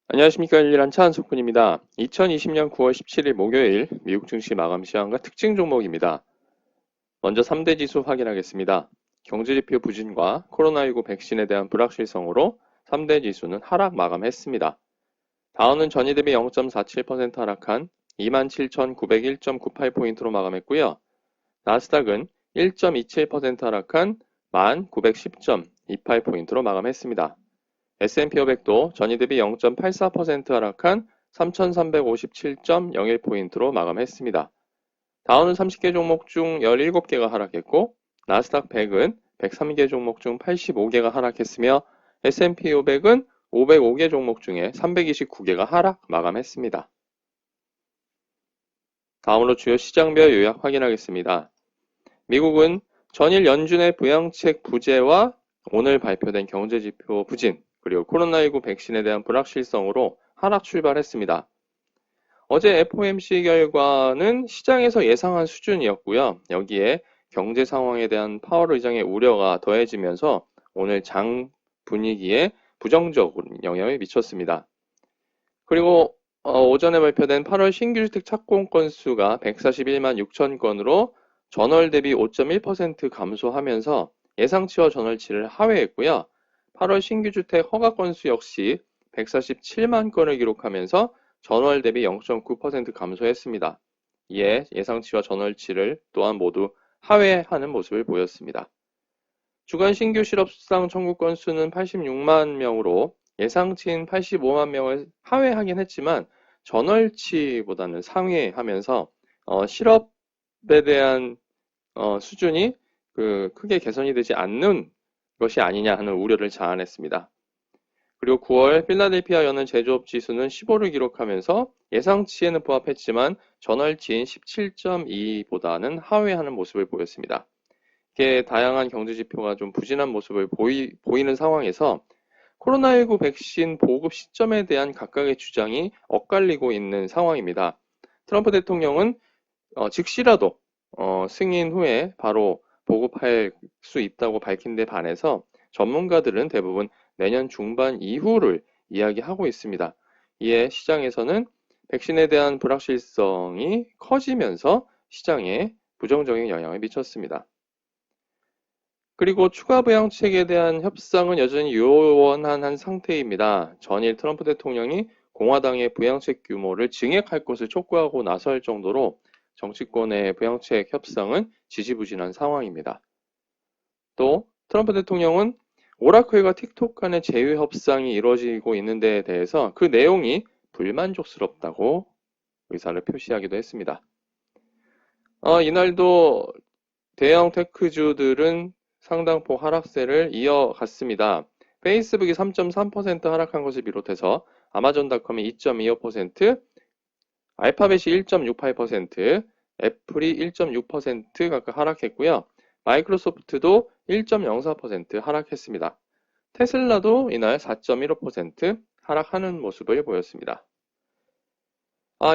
안녕하십니까. 일일한 차한석훈입니다. 2020년 9월 17일 목요일 미국 증시 마감 시황과 특징 종목입니다. 먼저 3대 지수 확인하겠습니다. 경제지표 부진과 코로나19 백신에 대한 불확실성으로 3대 지수는 하락 마감했습니다. 다우는 전일 대비 0.47% 하락한 27,901.98포인트로 마감했고요. 나스닥은 1.27% 하락한 1910.28포인트로 마감했습니다. S&P 500도 전일 대비 0.84% 하락한 3,357.01포인트로 마감했습니다. 다우는 30개 종목 중 17개가 하락했고 나스닥 100은 103개 종목 중 85개가 하락했으며 S&P 500은 505개 종목 중에 329개가 하락 마감했습니다. 다음으로 주요 시장별 요약 확인하겠습니다. 미국은 전일 연준의 부양책 부재와 오늘 발표된 경제지표 부진, 그리고 코로나19 백신에 대한 불확실성으로 하락 출발했습니다. 어제 FOMC 결과는 시장에서 예상한 수준이었고요. 여기에 경제 상황에 대한 파월 의장의 우려가 더해지면서 오늘 장 분위기에 부정적인 영향을 미쳤습니다. 그리고 오전에 발표된 8월 신규 주택 착공 건수가 141만 6천 건으로 전월 대비 5.1% 감소하면서 예상치와 전월치를 하회했고요. 8월 신규 주택 허가 건수 역시 147만 건을 기록하면서 전월 대비 0.9% 감소했습니다. 이에 예상치와 전월치를 또한 모두 하회하는 모습을 보였습니다. 주간 신규 실업수당 청구 건수는 86만 명으로 예상치인 85만 명을 하회하긴 했지만 전월치보다는 상회하면서 실업에 대한 수준이 크게 개선이 되지 않는 것이 아니냐 하는 우려를 자아냈습니다. 그리고 9월 필라델피아 연은 제조업 지수는 15를 기록하면서 예상치에는 부합했지만 전월치인 17.2보다는 하회하는 모습을 보였습니다. 이렇게 다양한 경제 지표가 좀 부진한 모습을 보이는 상황에서 코로나19 백신 보급 시점에 대한 각각의 주장이 엇갈리고 있는 상황입니다. 트럼프 대통령은 즉시라도 승인 후에 바로 보급할 수 있다고 밝힌 데 반해서 전문가들은 대부분 내년 중반 이후를 이야기하고 있습니다. 이에 시장에서는 백신에 대한 불확실성이 커지면서 시장에 부정적인 영향을 미쳤습니다. 그리고 추가 부양책에 대한 협상은 여전히 요원한 상태입니다. 전일 트럼프 대통령이 공화당의 부양책 규모를 증액할 것을 촉구하고 나설 정도로 정치권의 부양책 협상은 지지부진한 상황입니다. 또 트럼프 대통령은 오라클과 틱톡 간의 제휴 협상이 이루어지고 있는 데에 대해서 그 내용이 불만족스럽다고 의사를 표시하기도 했습니다. 이날도 대형 테크주들은 상당폭 하락세를 이어갔습니다. 페이스북이 3.3% 하락한 것을 비롯해서 아마존닷컴이 2.25%, 알파벳이 1.68%, 애플이 1.6% 각각 하락했고요. 마이크로소프트도 1.04% 하락했습니다. 테슬라도 이날 4.15% 하락하는 모습을 보였습니다.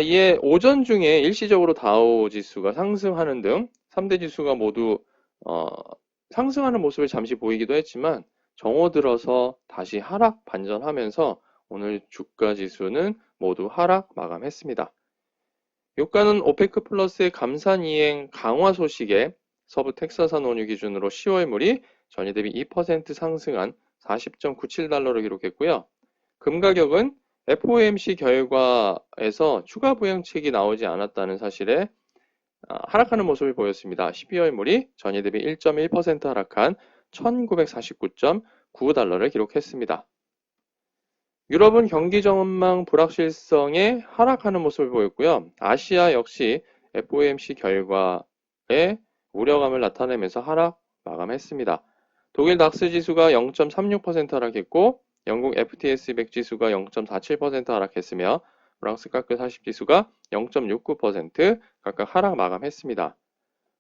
이에 오전 중에 일시적으로 다우 지수가 상승하는 등 3대 지수가 모두 상승하는 모습을 잠시 보이기도 했지만 정오 들어서 다시 하락 반전하면서 오늘 주가 지수는 모두 하락 마감했습니다. 유가는 오페크 플러스의 감산 이행 강화 소식에 서부 텍사스산 원유 기준으로 10월물이 전일 대비 2% 상승한 40.97달러를 기록했고요. 금 가격은 FOMC 결과에서 추가 부양책이 나오지 않았다는 사실에 하락하는 모습을 보였습니다. 12월물이 전일 대비 1.1% 하락한 1949.9달러를 기록했습니다. 유럽은 경기 전망 불확실성에 하락하는 모습을 보였고요. 아시아 역시 FOMC 결과에 우려감을 나타내면서 하락 마감했습니다. 독일 닥스 지수가 0.36% 하락했고 영국 FTSE 100 지수가 0.47% 하락했으며 프랑스 카크 40 지수가 0.69% 각각 하락 마감했습니다.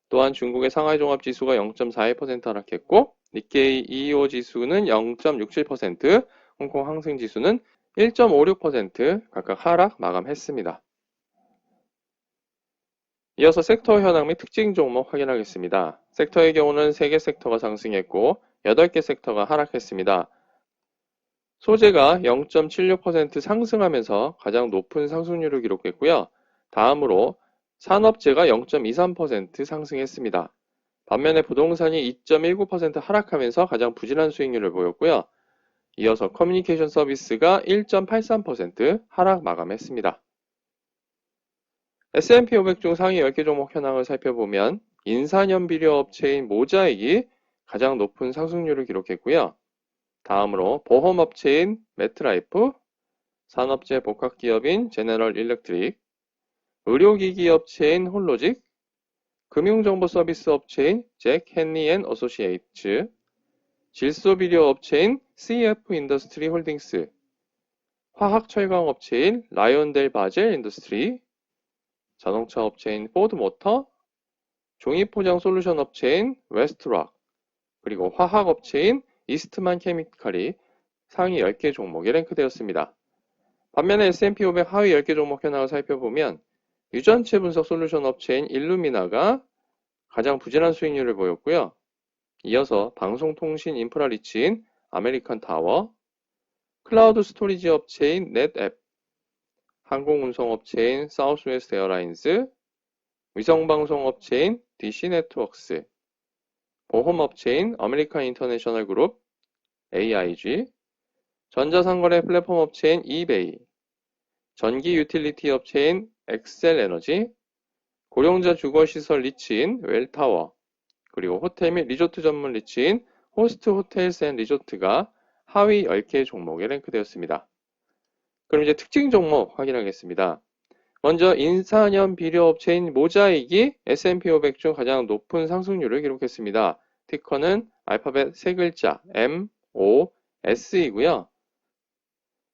또한 중국의 상하이 종합 지수가 0.41% 하락했고 니케이 225 지수는 0.67%, 홍콩 항생 지수는 1.56% 각각 하락 마감했습니다. 이어서 섹터 현황 및 특징 종목 확인하겠습니다. 섹터의 경우는 3개 섹터가 상승했고 8개 섹터가 하락했습니다. 소재가 0.76% 상승하면서 가장 높은 상승률을 기록했고요. 다음으로 산업재가 0.23% 상승했습니다. 반면에 부동산이 2.19% 하락하면서 가장 부진한 수익률을 보였고요. 이어서 커뮤니케이션 서비스가 1.83% 하락 마감했습니다. S&P 500 중 상위 10개 종목 현황을 살펴보면 인산염 비료 업체인 모자익이 가장 높은 상승률을 기록했고요. 다음으로 보험업체인 매트라이프, 산업재 복합기업인 제너럴 일렉트릭, 의료기기 업체인 홀로직, 금융정보 서비스 업체인 잭 헨리 앤 어소시에이츠, 질소비료 업체인 CF 인더스트리 홀딩스, 화학철강 업체인 라이온델 바젤 인더스트리, 자동차 업체인 포드 모터, 종이포장 솔루션 업체인 웨스트락, 그리고 화학 업체인 이스트만 케미칼이 상위 10개 종목에 랭크되었습니다. 반면에 S&P 500 하위 10개 종목 현황을 살펴보면 유전체 분석 솔루션 업체인 일루미나가 가장 부진한 수익률을 보였고요. 이어서 방송통신 인프라 리치인 아메리칸 타워, 클라우드 스토리지 업체인 넷앱, 항공운송 업체인 사우스웨스트 에어라인스, 위성방송 업체인 DC 네트워크스, 보험업체인 아메리칸 인터내셔널 그룹, AIG, 전자상거래 플랫폼 업체인 이베이, 전기 유틸리티 업체인 엑셀에너지, 고령자 주거시설 리츠인 웰타워, 그리고 호텔 및 리조트 전문 리츠인 호스트 호텔스 앤 리조트가 하위 10개 종목에 랭크되었습니다. 그럼 이제 특징 종목 확인하겠습니다. 먼저 인산염 비료 업체인 모자익이 S&P 500 중 가장 높은 상승률을 기록했습니다. 티커는 알파벳 세 글자 M, O, S이고요.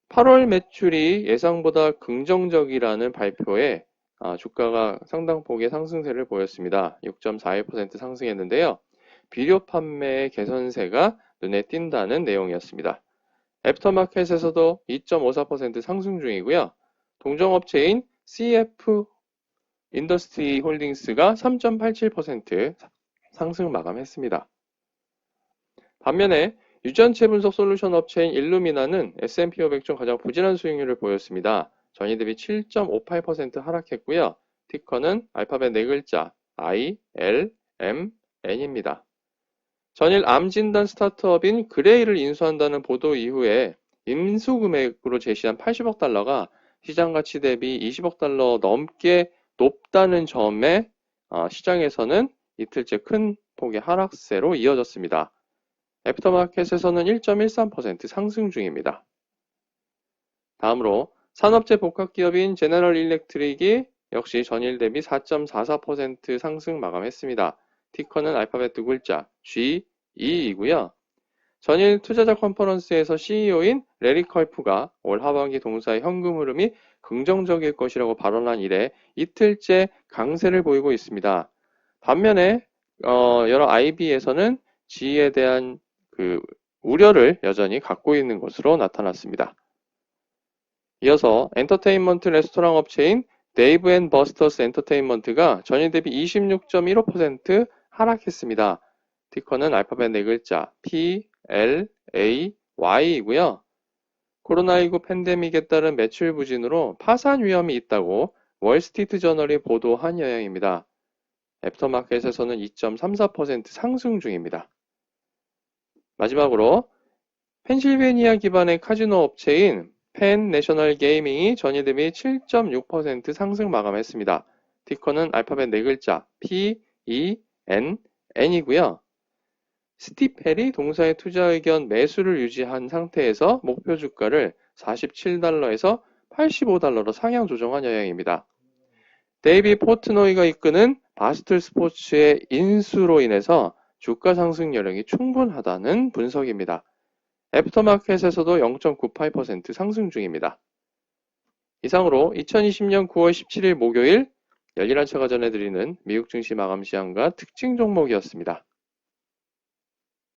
8월 매출이 예상보다 긍정적이라는 발표에 주가가 상당폭의 상승세를 보였습니다. 6.41% 상승했는데요. 비료 판매 개선세가 눈에 띈다는 내용이었습니다. 애프터마켓에서도 2.54% 상승 중이고요. 동종업체인 CF 인더스트리 홀딩스가 3.87% 상승 마감했습니다. 반면에 유전체 분석 솔루션 업체인 일루미나는 S&P 500 중 가장 부진한 수익률을 보였습니다. 전일 대비 7.58% 하락했고요. 티커는 알파벳 4글자 I, L, M, N입니다. 전일 암 진단 스타트업인 그레이를 인수한다는 보도 이후에 인수금액으로 제시한 80억 달러가 시장 가치 대비 20억 달러 넘게 높다는 점에 시장에서는 이틀째 큰 폭의 하락세로 이어졌습니다. 애프터마켓에서는 1.13% 상승 중입니다. 다음으로 산업재 복합기업인 제너럴 일렉트릭이 역시 전일 대비 4.44% 상승 마감했습니다. 티커는 알파벳 2글자 G2이고요. 전일 투자자 컨퍼런스에서 CEO인 레리 컬프가 올 하반기 동사의 현금 흐름이 긍정적일 것이라고 발언한 이래 이틀째 강세를 보이고 있습니다. 반면에 여러 IB에서는 G에 대한 우려를 여전히 갖고 있는 것으로 나타났습니다. 이어서 엔터테인먼트 레스토랑 업체인 데이브 앤 버스터스 엔터테인먼트가 전일 대비 26.15% 하락했습니다. 티커는 알파벳 4글자 P, L, A, Y이고요. 코로나19 팬데믹에 따른 매출 부진으로 파산 위험이 있다고 월스트리트 저널이 보도한 영향입니다. 애프터마켓에서는 2.34% 상승 중입니다. 마지막으로 펜실베니아 기반의 카지노 업체인 펜 내셔널 게이밍이 전일 대비 7.6% 상승 마감했습니다. 티커는 알파벳 4글자 P, E, N, N이고요. 스티펠이 동사의 투자 의견 매수를 유지한 상태에서 목표 주가를 47달러에서 85달러로 상향 조정한 영향입니다. 데이비 포트노이가 이끄는 바스틀 스포츠의 인수로 인해서 주가 상승 여력이 충분하다는 분석입니다. 애프터마켓에서도 0.98% 상승 중입니다. 이상으로 2020년 9월 17일 목요일 열일한 차가 전해드리는 미국 증시 마감 시황과 특징 종목이었습니다.